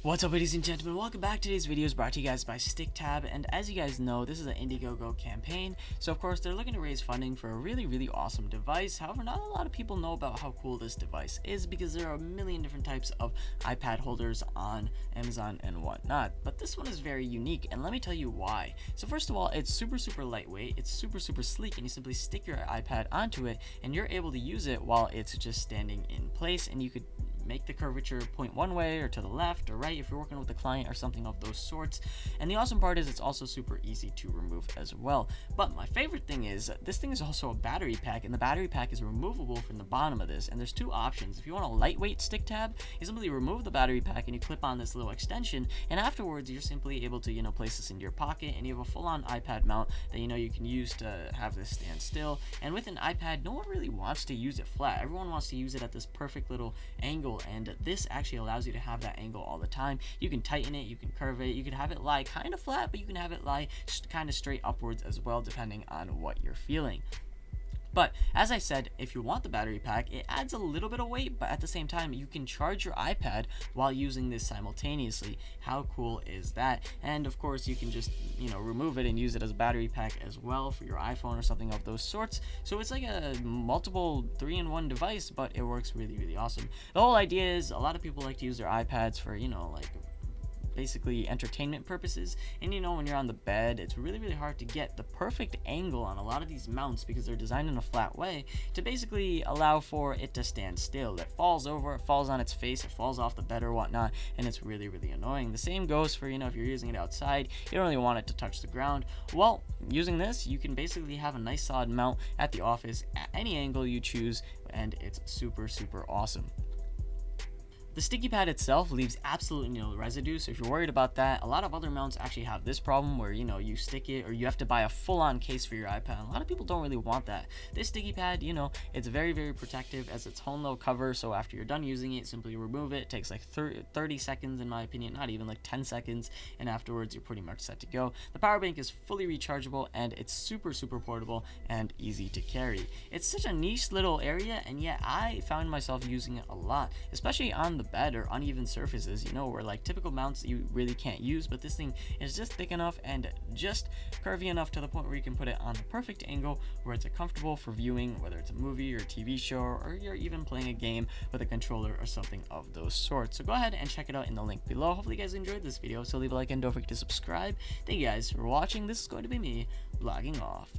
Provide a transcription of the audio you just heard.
What's up, ladies and gentlemen? Welcome back. Today's video is brought to you guys by StickTab, and as you guys know, this is an Indiegogo campaign. So of course they're looking to raise funding for a really awesome device. However, not a lot of people know about how cool this device is because there are a million different types of iPad holders on Amazon and whatnot. But this one is very unique, and let me tell you why. So first of all, it's super lightweight, it's super sleek, and you simply stick your iPad onto it and you're able to use it while it's just standing in place, and you could make the curvature point one way or to the left or right if you're working with a client or something of those sorts. And the awesome part is it's also super easy to remove as well. But my favorite thing is this thing is also a battery pack, and the battery pack is removable from the bottom of this. And there's two options. If you want a lightweight stick tab, you simply remove the battery pack and you clip on this little extension, and afterwards you're simply able to place this into your pocket, and you have a full-on iPad mount that you can use to have this stand still. And with an iPad, no one really wants to use it flat. Everyone wants to use it at this perfect little angle, and this actually allows you to have that angle all the time. You can tighten it, you can curve it, you can have it lie kind of flat, but you can have it lie kind of straight upwards as well, depending on what you're feeling. But as I said, if you want the battery pack, it adds a little bit of weight, but at the same time you can charge your iPad while using this simultaneously. How cool is that? And of course you can just remove it and use it as a battery pack as well for your iPhone or something of those sorts. So it's like a multiple 3-in-1 device, but it works really awesome. The whole idea is a lot of people like to use their iPads for like basically entertainment purposes, and when you're on the bed, it's really hard to get the perfect angle on a lot of these mounts because they're designed in a flat way to basically allow for it to stand still. It falls over, it falls on its face, it falls off the bed or whatnot, and it's really annoying. The same goes for if you're using it outside, you don't really want it to touch the ground. Well, using this, you can basically have a nice solid mount at the office at any angle you choose, and it's super awesome. The sticky pad itself leaves absolutely no residue, so if you're worried about that, a lot of other mounts actually have this problem where you stick it, or you have to buy a full-on case for your iPad. A lot of people don't really want that. This sticky pad, it's very protective as its own little cover, so after you're done using it, simply remove it. It takes like 30 seconds in my opinion, not even, like 10 seconds, and afterwards you're pretty much set to go. The power bank is fully rechargeable, and it's super portable and easy to carry. It's such a niche little area, and yet I found myself using it a lot, especially on the bed or uneven surfaces, where like typical mounts you really can't use, but this thing is just thick enough and just curvy enough to the point where you can put it on the perfect angle where it's comfortable for viewing, whether it's a movie or a TV show, or you're even playing a game with a controller or something of those sorts. So go ahead and check it out in the link below. Hopefully you guys enjoyed this video, so leave a like and don't forget to subscribe. Thank you guys for watching. This is going to be me logging off.